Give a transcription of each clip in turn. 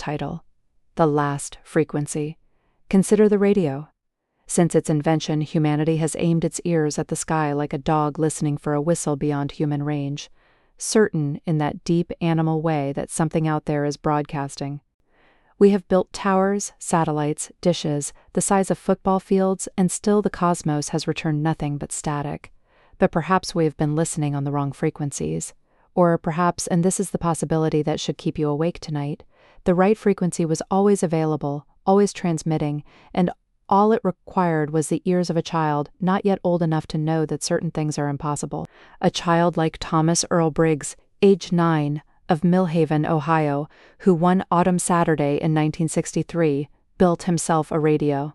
title. The Last Frequency. Consider the radio. Since its invention, humanity has aimed its ears at the sky like a dog listening for a whistle beyond human range, certain in that deep animal way that something out there is broadcasting. We have built towers, satellites, dishes, the size of football fields, and still the cosmos has returned nothing but static. But perhaps we have been listening on the wrong frequencies. Or perhaps, and this is the possibility that should keep you awake tonight, the right frequency was always available, always transmitting, and all it required was the ears of a child not yet old enough to know that certain things are impossible. A child like Thomas Earl Briggs, age 9, of Millhaven, Ohio, who one autumn Saturday in 1963 built himself a radio.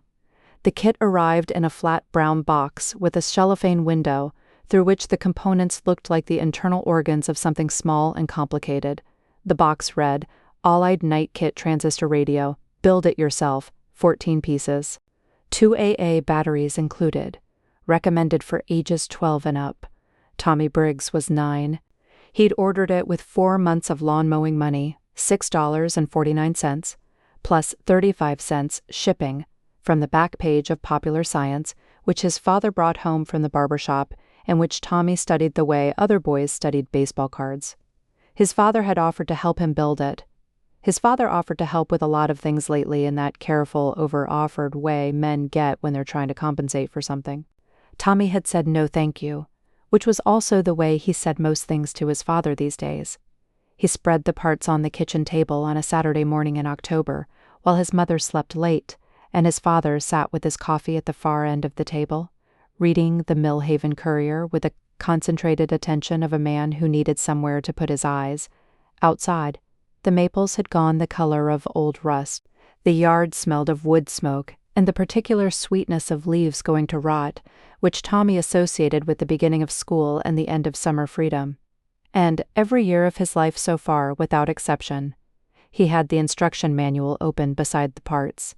The kit arrived in a flat brown box with a cellophane window through which the components looked like the internal organs of something small and complicated. The box read, Allied Night Kit Transistor Radio, build it yourself, 14 pieces. 2 AA batteries included. Recommended for ages 12 and up. Tommy Briggs was 9. He'd ordered it with 4 months of lawn mowing money, $6.49, plus 35 cents shipping, from the back page of Popular Science, which his father brought home from the barber shop, and which Tommy studied the way other boys studied baseball cards. His father had offered to help him build it. His father offered to help with a lot of things lately in that careful, over-offered way men get when they're trying to compensate for something. Tommy had said no thank you, which was also the way he said most things to his father these days. He spread the parts on the kitchen table on a Saturday morning in October, while his mother slept late, and his father sat with his coffee at the far end of the table, reading the Millhaven Courier with the concentrated attention of a man who needed somewhere to put his eyes. Outside, the maples had gone the color of old rust. The yard smelled of wood smoke and the particular sweetness of leaves going to rot, which Tommy associated with the beginning of school and the end of summer freedom. And every year of his life so far, without exception, he had the instruction manual open beside the parts.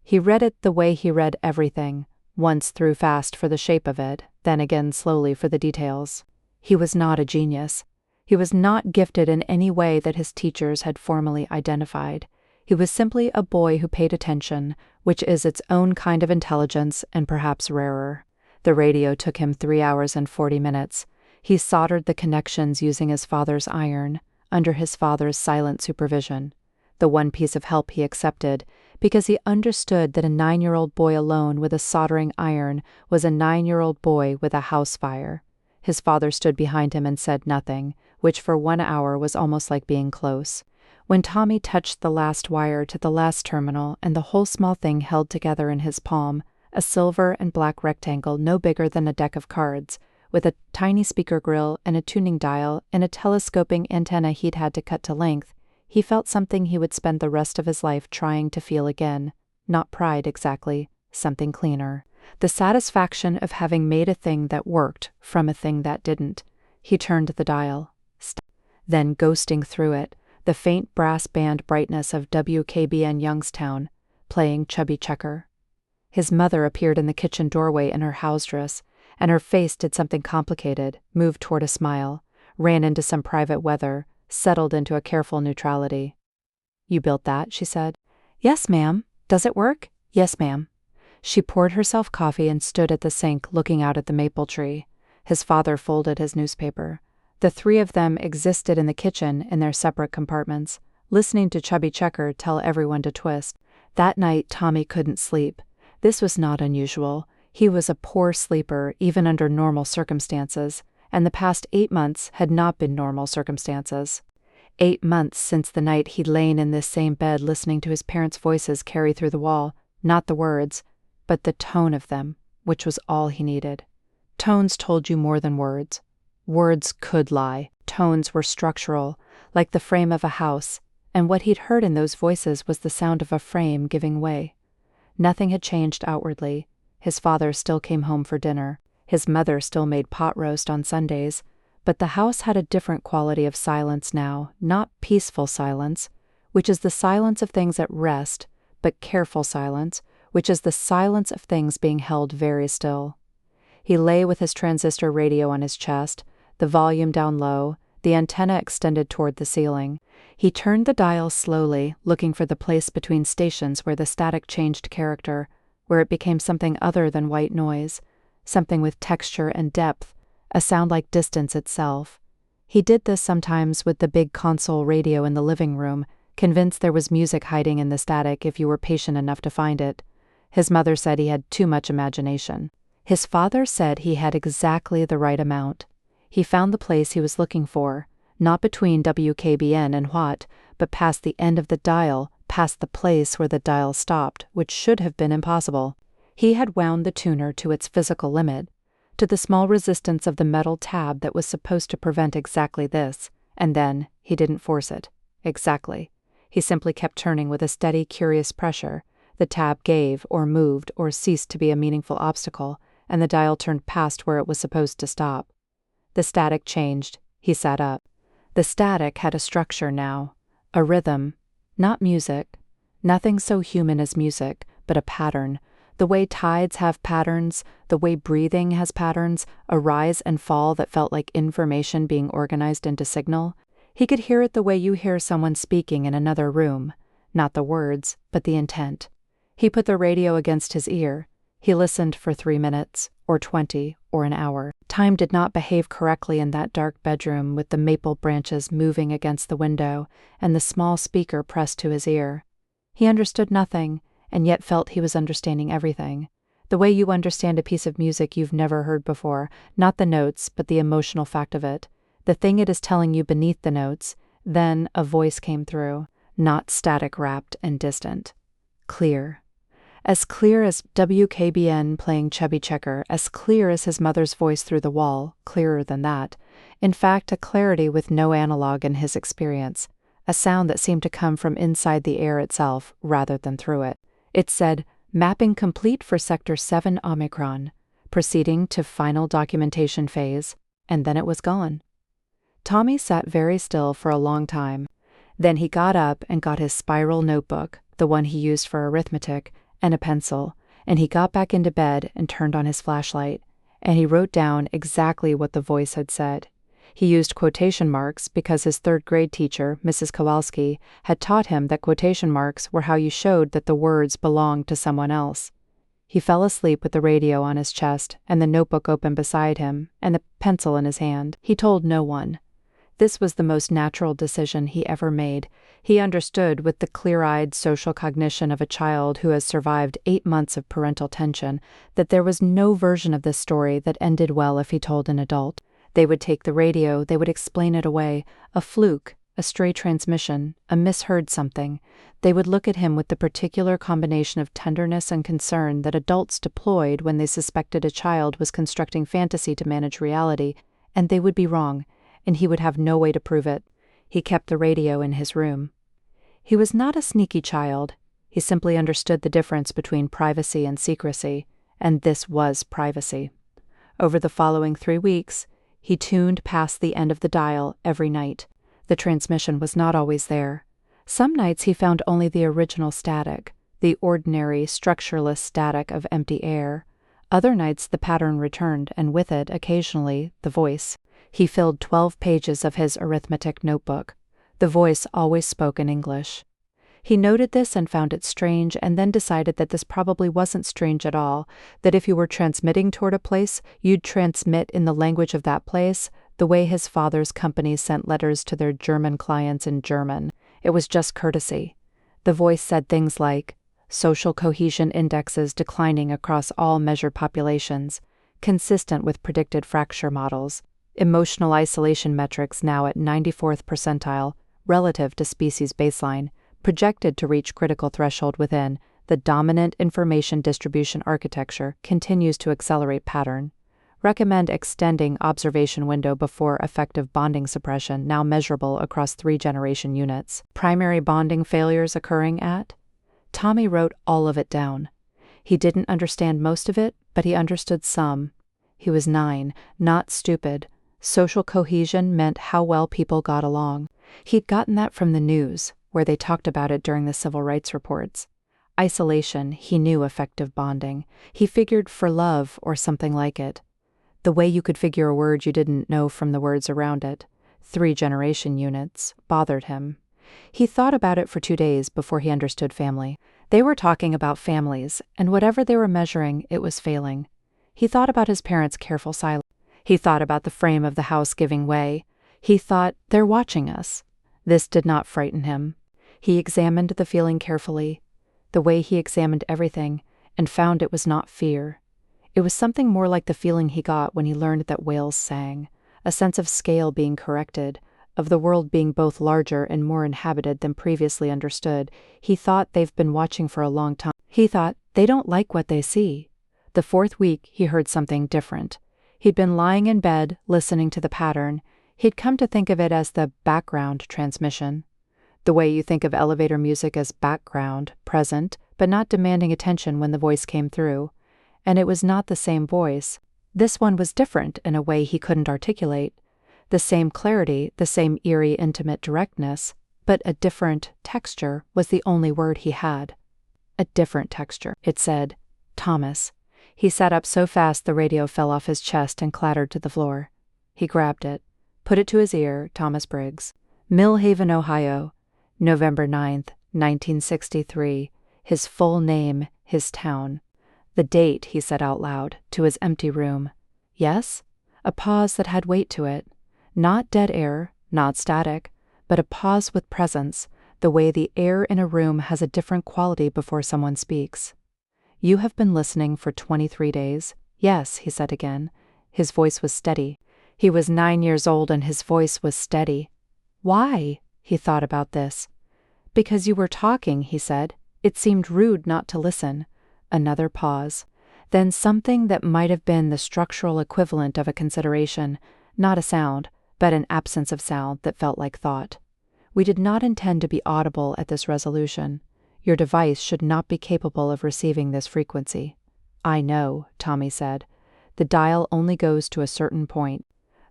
He read it the way he read everything, once through fast for the shape of it, then again slowly for the details. He was not a genius. He was not gifted in any way that his teachers had formally identified. He was simply a boy who paid attention, which is its own kind of intelligence and perhaps rarer. The radio took him 3 hours and 40 minutes. He soldered the connections using his father's iron, under his father's silent supervision. The one piece of help he accepted, because he understood that a 9-year-old boy alone with a soldering iron was a 9-year-old boy with a house fire. His father stood behind him and said nothing, which for 1 hour was almost like being close. When Tommy touched the last wire to the last terminal and the whole small thing held together in his palm, a silver and black rectangle no bigger than a deck of cards, with a tiny speaker grill and a tuning dial and a telescoping antenna he'd had to cut to length, he felt something he would spend the rest of his life trying to feel again. Not pride exactly, something cleaner. The satisfaction of having made a thing that worked from a thing that didn't. He turned the dial. Then, ghosting through it, the faint brass band brightness of WKBN Youngstown, playing Chubby Checker. His mother appeared in the kitchen doorway in her house dress, and her face did something complicated, moved toward a smile, ran into some private weather, settled into a careful neutrality. "You built that?" she said. "Yes, ma'am. Does it work?" "Yes, ma'am." She poured herself coffee and stood at the sink looking out at the maple tree. His father folded his newspaper. The 3 of them existed in the kitchen in their separate compartments, listening to Chubby Checker tell everyone to twist. That night Tommy couldn't sleep. This was not unusual. He was a poor sleeper even under normal circumstances, and the past 8 months had not been normal circumstances. 8 months since the night he'd lain in this same bed listening to his parents' voices carry through the wall, not the words, but the tone of them, which was all he needed. Tones told you more than words. Words could lie. Tones were structural, like the frame of a house, and what he'd heard in those voices was the sound of a frame giving way. Nothing had changed outwardly. His father still came home for dinner. His mother still made pot roast on Sundays, but the house had a different quality of silence now, not peaceful silence, which is the silence of things at rest, but careful silence, which is the silence of things being held very still. He lay with his transistor radio on his chest, the volume down low, the The antenna extended toward the ceiling. He turned the dial slowly, looking for the place between stations where the static changed character, where it became something other than white noise, something with texture and depth, a sound like distance itself. He did this sometimes with the big console radio in the living room, convinced there was music hiding in the static if you were patient enough to find it. His mother said he had too much imagination. His father said he had exactly the right amount. He found the place he was looking for, not between WKBN and Watt, but past the end of the dial, past the place where the dial stopped, which should have been impossible. He had wound the tuner to its physical limit, to the small resistance of the metal tab that was supposed to prevent exactly this, and then he didn't force it. Exactly. He simply kept turning with a steady, curious pressure. The tab gave, or moved, or ceased to be a meaningful obstacle, and the dial turned past where it was supposed to stop. The static changed. He sat up. The static had a structure now, a rhythm, not music, nothing so human as music, but a pattern. The way tides have patterns, the way breathing has patterns, a rise and fall that felt like information being organized into signal. He could hear it the way you hear someone speaking in another room, not the words, but the intent. He put the radio against his ear. He listened for 3 minutes, or 20, or an hour. Time did not behave correctly in that dark bedroom with the maple branches moving against the window and the small speaker pressed to his ear. He understood nothing, and yet felt he was understanding everything. The way you understand a piece of music you've never heard before, not the notes, but the emotional fact of it, the thing it is telling you beneath the notes. Then a voice came through, not static wrapped and distant. Clear. As clear as WKBN playing Chubby Checker, as clear as his mother's voice through the wall, clearer than that. In fact, a clarity with no analog in his experience, a sound that seemed to come from inside the air itself rather than through it. It said, "Mapping complete for Sector 7 Omicron," proceeding to final documentation phase, and then it was gone. Tommy sat very still for a long time. Then he got up and got his spiral notebook, the one he used for arithmetic, and a pencil, and he got back into bed and turned on his flashlight, and he wrote down exactly what the voice had said. He used quotation marks because his third-grade teacher, Mrs. Kowalski, had taught him that quotation marks were how you showed that the words belonged to someone else. He fell asleep with the radio on his chest and the notebook open beside him and the pencil in his hand. He told no one. This was the most natural decision he ever made. He understood with the clear-eyed social cognition of a child who has survived 8 months of parental tension that there was no version of this story that ended well if he told an adult. They would take the radio, they would explain it away, a fluke, a stray transmission, a misheard something. They would look at him with the particular combination of tenderness and concern that adults deployed when they suspected a child was constructing fantasy to manage reality, and they would be wrong, and he would have no way to prove it. He kept the radio in his room. He was not a sneaky child. He simply understood the difference between privacy and secrecy, and this was privacy. Over the following 3 weeks, he tuned past the end of the dial every night. The transmission was not always there. Some nights he found only the original static, the ordinary, structureless static of empty air. Other nights the pattern returned, and with it, occasionally, the voice. He filled 12 pages of his arithmetic notebook. The voice always spoke in English. He noted this and found it strange, and then decided that this probably wasn't strange at all, that if you were transmitting toward a place, you'd transmit in the language of that place, the way his father's company sent letters to their German clients in German. It was just courtesy. The voice said things like, social cohesion indexes declining across all measured populations, consistent with predicted fracture models, emotional isolation metrics now at 94th percentile, relative to species baseline, projected to reach critical threshold within, the dominant information distribution architecture continues to accelerate pattern. Recommend extending observation window before effective bonding suppression now measurable across 3 generation units. Primary bonding failures occurring at? Tommy wrote all of it down. He didn't understand most of it, but he understood some. He was 9, not stupid. Social cohesion meant how well people got along. He'd gotten that from the news, where they talked about it during the civil rights reports. Isolation, he knew effective bonding. He figured for love or something like it. The way you could figure a word you didn't know from the words around it. 3-generation units, bothered him. He thought about it for 2 days before he understood family. They were talking about families, and whatever they were measuring, it was failing. He thought about his parents' careful silence. He thought about the frame of the house giving way. He thought, they're watching us. This did not frighten him. He examined the feeling carefully, the way he examined everything, and found it was not fear. It was something more like the feeling he got when he learned that whales sang, a sense of scale being corrected, of the world being both larger and more inhabited than previously understood. He thought they've been watching for a long time. He thought, they don't like what they see. The 4th week, he heard something different. He'd been lying in bed, listening to the pattern. He'd come to think of it as the background transmission. The way you think of elevator music as background, present, but not demanding attention when the voice came through. And it was not the same voice. This one was different in a way he couldn't articulate. The same clarity, the same eerie, intimate directness, but a different texture was the only word he had. A different texture. It said, Thomas. He sat up so fast the radio fell off his chest and clattered to the floor. He grabbed it, put it to his ear, Thomas Briggs. Mill Haven, Ohio, November 9th, 1963. His full name, his town. The date, he said out loud, to his empty room. Yes? A pause that had weight to it. Not dead air, not static, but a pause with presence, the way the air in a room has a different quality before someone speaks. You have been listening for 23 days? Yes, he said again. His voice was steady. He was 9 years old and his voice was steady. Why? He thought about this. Because you were talking, he said. It seemed rude not to listen. Another pause. Then something that might have been the structural equivalent of a consideration, not a sound, but an absence of sound that felt like thought. We did not intend to be audible at this resolution. Your device should not be capable of receiving this frequency. I know, Tommy said. The dial only goes to a certain point.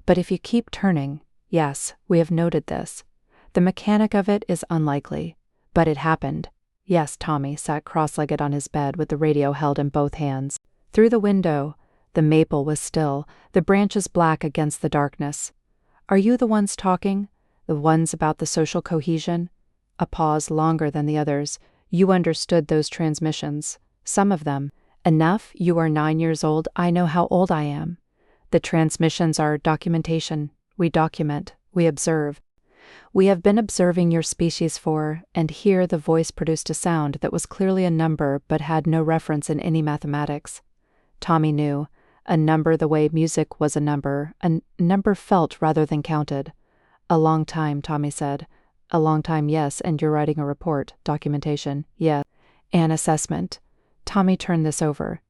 But if you keep turning, yes, we have noted this. The mechanic of it is unlikely. But it happened. Yes, Tommy sat cross-legged on his bed with the radio held in both hands. Through the window, the maple was still, the branches black against the darkness. Are you the ones talking? The ones about the social cohesion? A pause longer than the others. You understood those transmissions. Some of them. Enough, you are 9 years old, I know how old I am. The transmissions are documentation. We document. We observe. We have been observing your species for, and here the voice produced a sound that was clearly a number but had no reference in any mathematics. Tommy knew. A number the way music was a number felt rather than counted. A long time, Tommy said. A long time, yes, and you're writing a report, documentation, yes. An assessment. Tommy turned this over.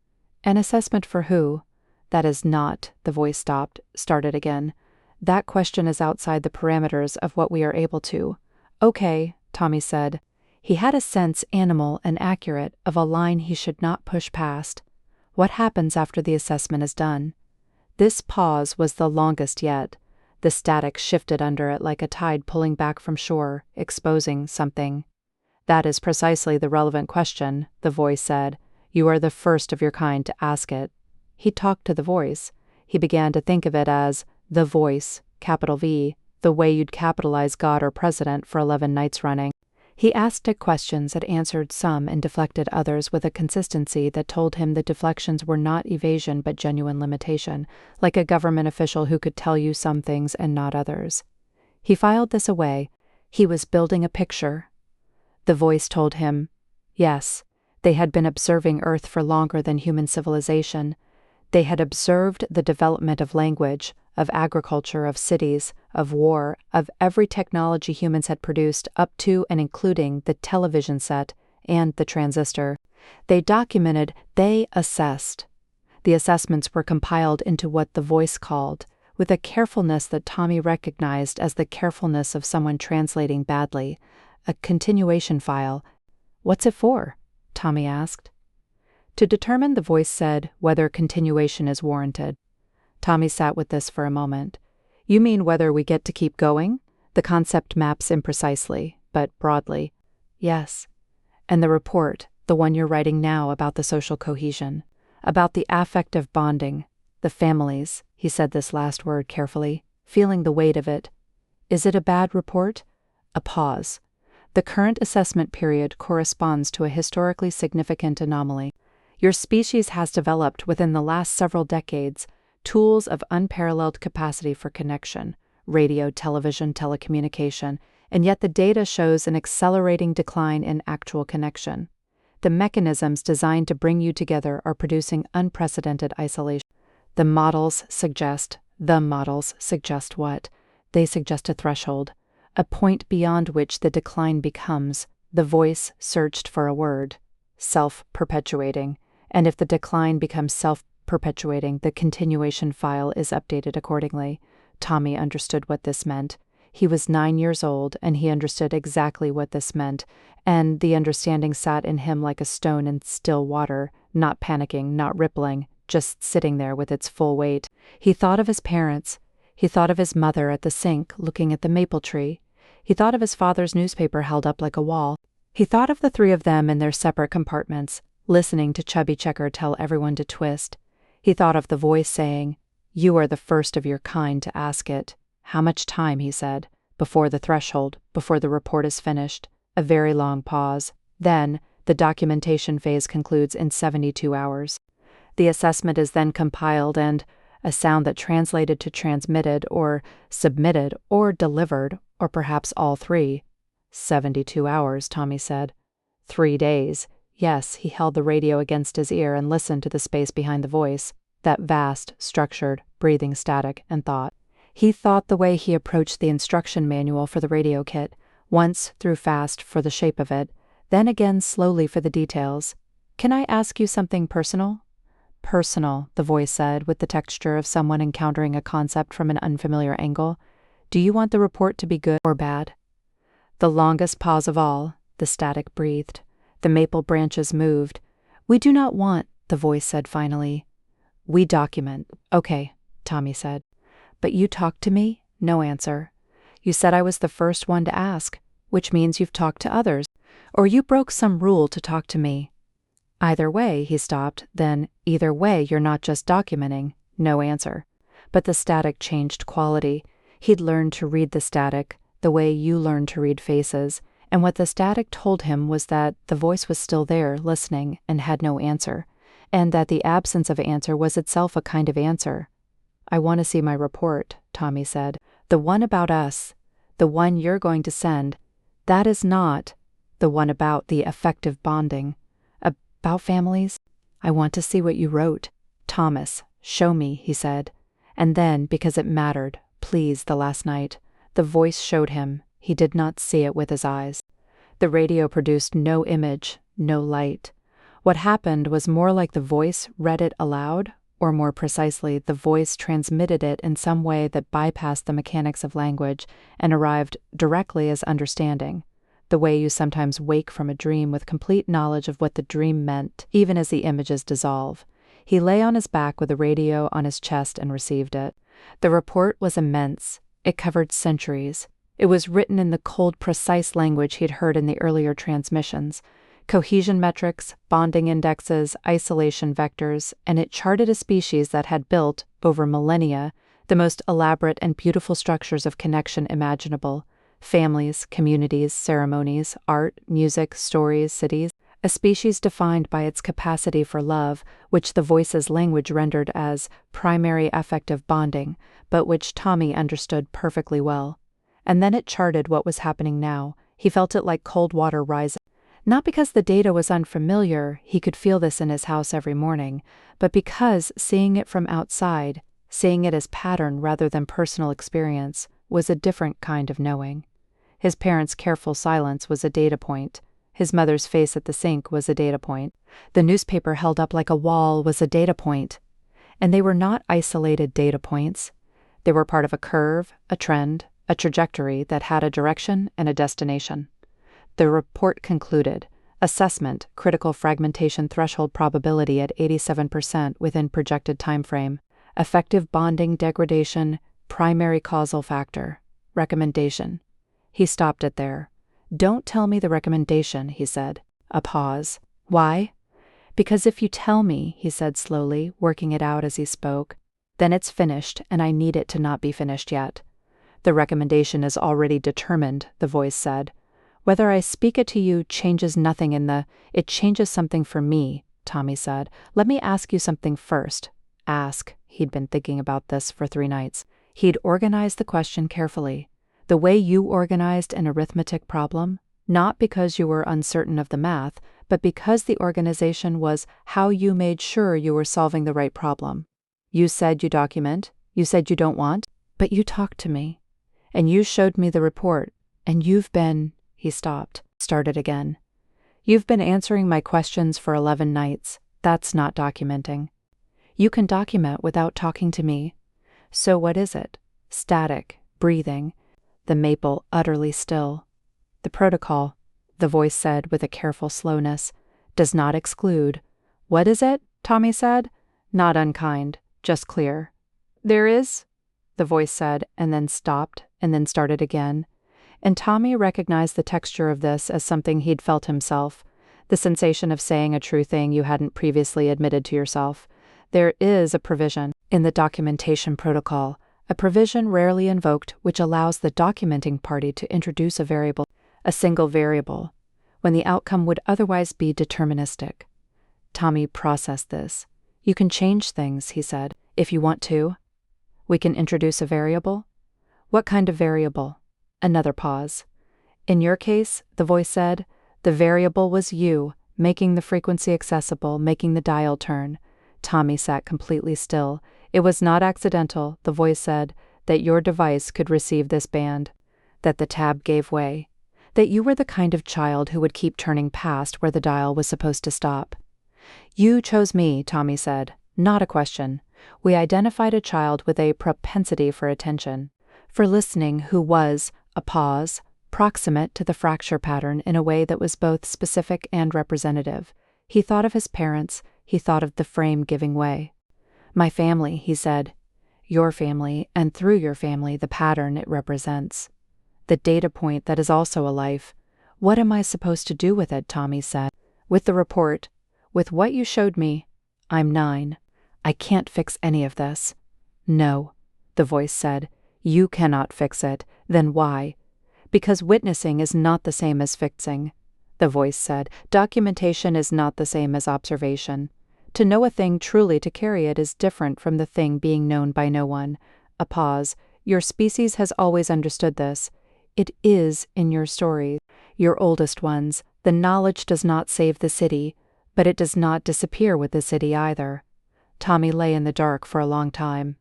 An assessment for who? That is not, the voice stopped, started again. That question is outside the parameters of what we are able to. Okay, Tommy said. He had a sense, animal and accurate, of a line he should not push past. What happens after the assessment is done? This pause was the longest yet. The static shifted under it like a tide pulling back from shore, exposing something. That is precisely the relevant question, the voice said. You are the first of your kind to ask it. He talked to the voice. He began to think of it as the voice, capital V, the way you'd capitalize God or President for 11 nights running. He asked it questions that answered some and deflected others with a consistency that told him the deflections were not evasion but genuine limitation, like a government official who could tell you some things and not others. He filed this away. He was building a picture. The voice told him, yes, they had been observing Earth for longer than human civilization. They had observed the development of language, of agriculture, of cities, of war, of every technology humans had produced up to and including the television set and the transistor. They documented, they assessed. The assessments were compiled into what the voice called, with a carefulness that Tommy recognized as the carefulness of someone translating badly, a continuation file. What's it for? Tommy asked. To determine, the voice said, whether continuation is warranted. Tommy sat with this for a moment. You mean whether we get to keep going? The concept maps imprecisely, but broadly. Yes. And the report, the one you're writing now about the social cohesion, about the affective bonding, the families, he said this last word carefully, feeling the weight of it. Is it a bad report? A pause. The current assessment period corresponds to a historically significant anomaly. Your species has developed within the last several decades tools of unparalleled capacity for connection, radio, television, telecommunication, and yet the data shows an accelerating decline in actual connection. The mechanisms designed to bring you together are producing unprecedented isolation. The models suggest what? They suggest a threshold, a point beyond which the decline becomes, the voice searched for a word, self-perpetuating, and if the decline becomes self-perpetuating, the continuation file is updated accordingly. Tommy understood what this meant. He was 9 years old, and he understood exactly what this meant, and the understanding sat in him like a stone in still water, not panicking, not rippling, just sitting there with its full weight. He thought of his parents. He thought of his mother at the sink, looking at the maple tree. He thought of his father's newspaper held up like a wall. He thought of the three of them in their separate compartments, listening to Chubby Checker tell everyone to twist. He thought of the voice saying, "You are the first of your kind to ask it." "How much time," he said, "before the threshold, before the report is finished?" A very long pause. Then, the documentation phase concludes in 72 hours. The assessment is then compiled and, a sound that translated to transmitted or submitted or delivered, or perhaps all three. 72 hours, Tommy said. 3 days. Yes, he held the radio against his ear and listened to the space behind the voice, that vast, structured, breathing static, and thought. He thought the way he approached the instruction manual for the radio kit, once through fast for the shape of it, then again slowly for the details. "Can I ask you something personal?" "Personal," the voice said, with the texture of someone encountering a concept from an unfamiliar angle. "Do you want the report to be good or bad?" The longest pause of all, the static breathed. The maple branches moved. "We do not want," the voice said finally. "We document." "Okay," Tommy said. "But you talked to me?" No answer. "You said I was the first one to ask, which means you've talked to others. Or you broke some rule to talk to me." "Either way," he stopped, then, "either way, you're not just documenting." No answer. But the static changed quality. He'd learned to read the static, the way you learn to read faces, and what the static told him was that the voice was still there, listening, and had no answer, and that the absence of answer was itself a kind of answer. "I want to see my report," Tommy said. "The one about us, the one you're going to send. That is not the one about the effective bonding. About families? I want to see what you wrote." "Thomas, show me," he said. And then, because it mattered, please, the last night, the voice showed him. He did not see it with his eyes. The radio produced no image, no light. What happened was more like the voice read it aloud, or more precisely, the voice transmitted it in some way that bypassed the mechanics of language and arrived directly as understanding, the way you sometimes wake from a dream with complete knowledge of what the dream meant, even as the images dissolve. He lay on his back with the radio on his chest and received it. The report was immense. It covered centuries. It was written in the cold, precise language he'd heard in the earlier transmissions. Cohesion metrics, bonding indexes, isolation vectors, and it charted a species that had built, over millennia, the most elaborate and beautiful structures of connection imaginable. Families, communities, ceremonies, art, music, stories, cities. A species defined by its capacity for love, which the voice's language rendered as primary affective bonding, but which Tommy understood perfectly well. And then it charted what was happening now. He felt it like cold water rising. Not because the data was unfamiliar, he could feel this in his house every morning, but because seeing it from outside, seeing it as pattern rather than personal experience, was a different kind of knowing. His parents' careful silence was a data point. His mother's face at the sink was a data point. The newspaper held up like a wall was a data point. And they were not isolated data points. They were part of a curve, a trend, a trajectory that had a direction and a destination. The report concluded, assessment, critical fragmentation threshold probability at 87% within projected time frame, effective bonding degradation, primary causal factor, recommendation. He stopped it there. "Don't tell me the recommendation," he said. A pause. "Why?" "Because if you tell me," he said slowly, working it out as he spoke, "then it's finished and I need it to not be finished yet. The recommendation is already determined, the voice said. Whether I speak it to you changes nothing it changes something for me, Tommy said. Let me ask you something first. Ask. He'd been thinking about this for 3 nights. He'd organized the question carefully. The way you organized an arithmetic problem, not because you were uncertain of the math, but because the organization was how you made sure you were solving the right problem. You said you document, you said you don't want, but you talked to me. And you showed me the report, and you've been, he stopped, started again. You've been answering my questions for 11 nights. That's not documenting. You can document without talking to me. So what is it? Static, breathing, the maple utterly still. The protocol, the voice said with a careful slowness, does not exclude. What is it? Tommy said. Not unkind, just clear. There is, the voice said, and then stopped, and then started again. And Tommy recognized the texture of this as something he'd felt himself, the sensation of saying a true thing you hadn't previously admitted to yourself. There is a provision in the documentation protocol, a provision rarely invoked which allows the documenting party to introduce a single variable, when the outcome would otherwise be deterministic. Tommy processed this. You can change things, he said, if you want to. We can introduce a variable? What kind of variable? Another pause. In your case, the voice said, the variable was you, making the frequency accessible, making the dial turn. Tommy sat completely still. It was not accidental, the voice said, that your device could receive this band, that the tab gave way, that you were the kind of child who would keep turning past where the dial was supposed to stop. You chose me, Tommy said, not a question. We identified a child with a propensity for attention, for listening, who was, a pause, proximate to the fracture pattern in a way that was both specific and representative. He thought of his parents, he thought of the frame giving way. My family, he said. Your family, and through your family, the pattern it represents. The data point that is also a life. What am I supposed to do with it, Tommy said. With the report, with what you showed me. I'm 9. I can't fix any of this. No, the voice said. You cannot fix it. Then why? Because witnessing is not the same as fixing. The voice said. Documentation is not the same as observation. To know a thing truly to carry it is different from the thing being known by no one. A pause. Your species has always understood this. It is in your stories, your oldest ones. The knowledge does not save the city, but it does not disappear with the city either. Tommy lay in the dark for a long time.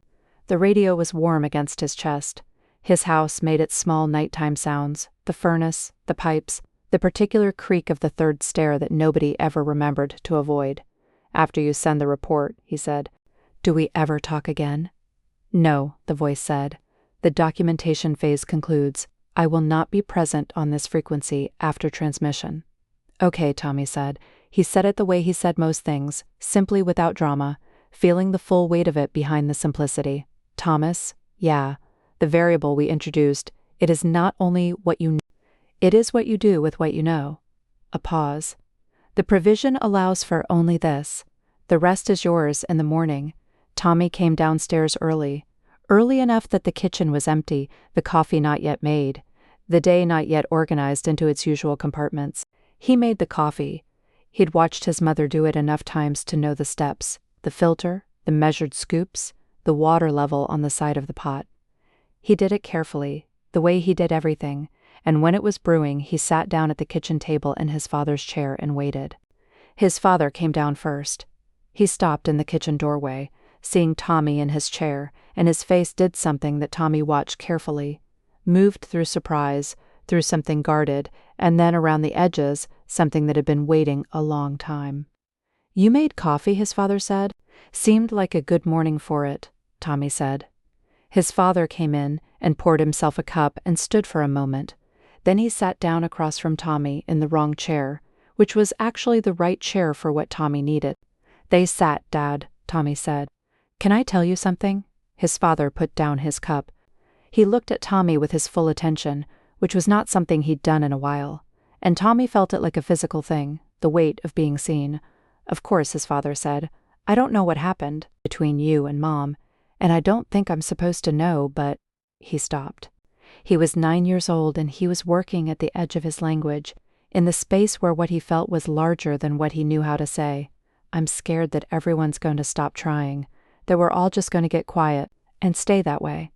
The radio was warm against his chest. His house made its small nighttime sounds, the furnace, the pipes, the particular creak of the 3rd stair that nobody ever remembered to avoid. After you send the report, he said. Do we ever talk again? No, the voice said. The documentation phase concludes. I will not be present on this frequency after transmission. Okay, Tommy said. He said it the way he said most things, simply without drama, feeling the full weight of it behind the simplicity. Thomas, yeah, the variable we introduced, it is not only what you know, it is what you do with what you know. A pause. The provision allows for only this. The rest is yours in the morning. Tommy came downstairs early enough that the kitchen was empty, the coffee not yet made, the day not yet organized into its usual compartments. He made the coffee. He'd watched his mother do it enough times to know the steps, the filter, the measured scoops, the water level on the side of the pot. He did it carefully, the way he did everything, and when it was brewing, he sat down at the kitchen table in his father's chair and waited. His father came down first. He stopped in the kitchen doorway, seeing Tommy in his chair, and his face did something that Tommy watched carefully, moved through surprise, through something guarded, and then around the edges, something that had been waiting a long time. You made coffee, his father said. Seemed like a good morning for it, Tommy said. His father came in and poured himself a cup and stood for a moment. Then he sat down across from Tommy in the wrong chair, which was actually the right chair for what Tommy needed. They sat, Dad, Tommy said. Can I tell you something? His father put down his cup. He looked at Tommy with his full attention, which was not something he'd done in a while, and Tommy felt it like a physical thing, the weight of being seen. Of course, his father said, I don't know what happened between you and Mom, and I don't think I'm supposed to know, but... He stopped. He was 9 years old and he was working at the edge of his language, in the space where what he felt was larger than what he knew how to say. I'm scared that everyone's going to stop trying, that we're all just going to get quiet and stay that way.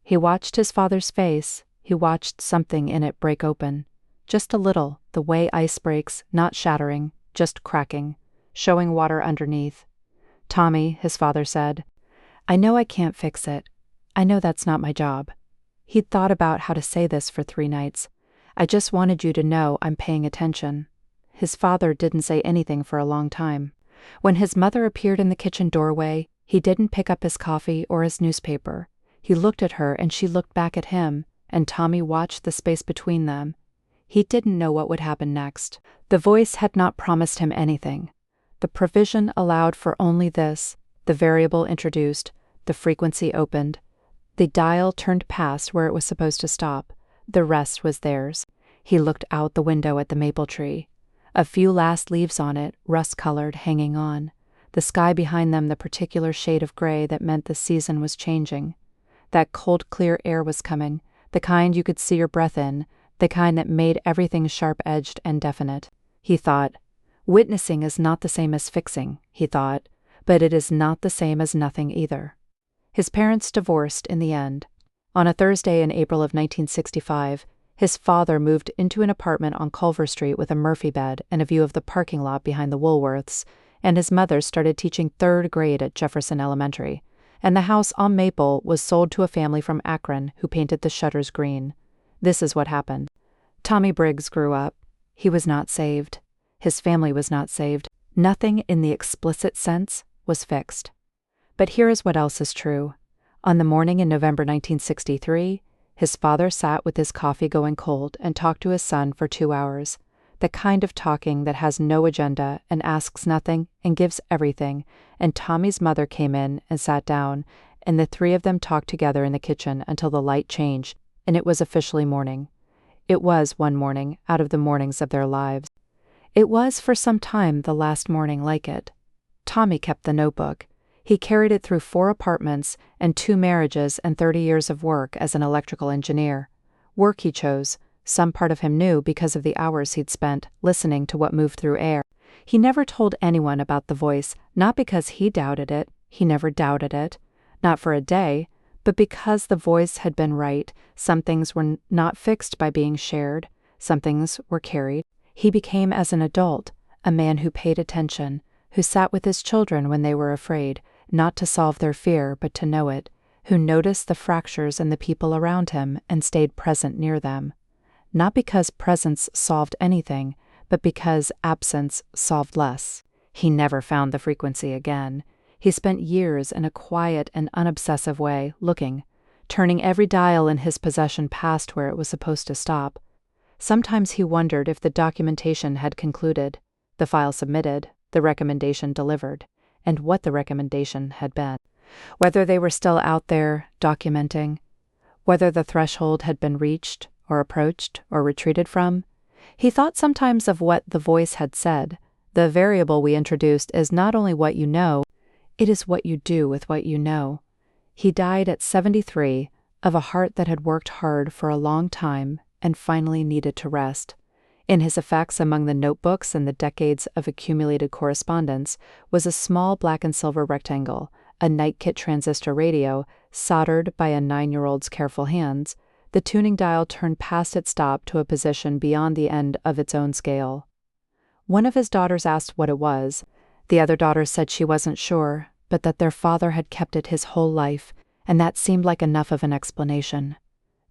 He watched his father's face. He watched something in it break open. Just a little, the way ice breaks, not shattering, just cracking, showing water underneath. Tommy, his father said, I know I can't fix it. I know that's not my job. He'd thought about how to say this for 3 nights. I just wanted you to know I'm paying attention. His father didn't say anything for a long time. When his mother appeared in the kitchen doorway, he didn't pick up his coffee or his newspaper. He looked at her and she looked back at him, and Tommy watched the space between them. He didn't know what would happen next. The voice had not promised him anything. The provision allowed for only this, the variable introduced, the frequency opened. The dial turned past where it was supposed to stop. The rest was theirs. He looked out the window at the maple tree. A few last leaves on it, rust-colored, hanging on. The sky behind them the particular shade of gray that meant the season was changing. That cold, clear air was coming, the kind you could see your breath in, the kind that made everything sharp-edged and definite. He thought, witnessing is not the same as fixing, he thought, but it is not the same as nothing either. His parents divorced in the end. On a Thursday in April of 1965, his father moved into an apartment on Culver Street with a Murphy bed and a view of the parking lot behind the Woolworths, and his mother started teaching 3rd grade at Jefferson Elementary, and the house on Maple was sold to a family from Akron who painted the shutters green. This is what happened. Tommy Briggs grew up. He was not saved. His family was not saved. Nothing in the explicit sense was fixed. But here is what else is true. On the morning in November 1963, his father sat with his coffee going cold and talked to his son for 2 hours. The kind of talking that has no agenda and asks nothing and gives everything, and Tommy's mother came in and sat down, and the 3 of them talked together in the kitchen until the light changed, and it was officially morning. It was one morning out of the mornings of their lives. It was for some time the last morning like it. Tommy kept the notebook. He carried it through 4 apartments and 2 marriages and 30 years of work as an electrical engineer. Work he chose. Some part of him knew because of the hours he'd spent listening to what moved through air. He never told anyone about the voice, not because he doubted it, he never doubted it, not for a day, but because the voice had been right. Some things were not fixed by being shared, some things were carried. He became as an adult, a man who paid attention, who sat with his children when they were afraid, not to solve their fear but to know it, who noticed the fractures in the people around him and stayed present near them. Not because presence solved anything, but because absence solved less. He never found the frequency again. He spent years in a quiet and unobsessive way, looking, turning every dial in his possession past where it was supposed to stop. Sometimes he wondered if the documentation had concluded, the file submitted, the recommendation delivered, and what the recommendation had been. Whether they were still out there, documenting, whether the threshold had been reached, or approached, or retreated from. He thought sometimes of what the voice had said. The variable we introduced is not only what you know, it is what you do with what you know. He died at 73, of a heart that had worked hard for a long time and finally needed to rest. In his effects among the notebooks and the decades of accumulated correspondence was a small black and silver rectangle, a Night-Kit transistor radio, soldered by a 9-year-old's careful hands. The tuning dial turned past its stop to a position beyond the end of its own scale. One of his daughters asked what it was. The other daughter said she wasn't sure, but that their father had kept it his whole life, and that seemed like enough of an explanation.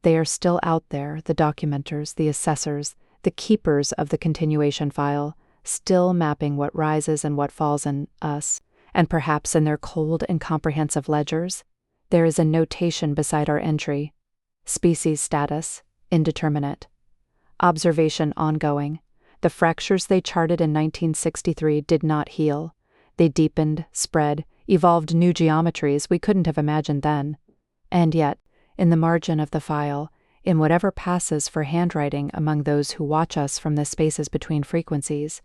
They are still out there, the documenters, the assessors, the keepers of the continuation file, still mapping what rises and what falls in us, and perhaps in their cold and comprehensive ledgers, there is a notation beside our entry. Species status, indeterminate. Observation ongoing. The fractures they charted in 1963 did not heal. They deepened, spread, evolved new geometries we couldn't have imagined then. And yet, in the margin of the file, in whatever passes for handwriting among those who watch us from the spaces between frequencies,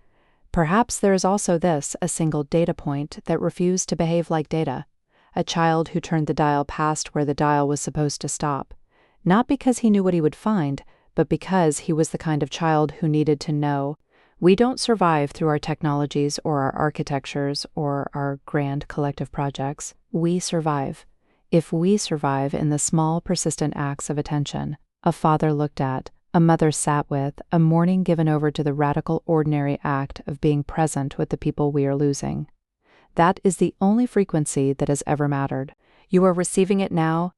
perhaps there is also this, a single data point that refused to behave like data, a child who turned the dial past where the dial was supposed to stop. Not because he knew what he would find, but because he was the kind of child who needed to know. We don't survive through our technologies or our architectures or our grand collective projects. We survive. If we survive in the small, persistent acts of attention, a father looked at, a mother sat with, a morning given over to the radical, ordinary act of being present with the people we are losing. That is the only frequency that has ever mattered. You are receiving it now,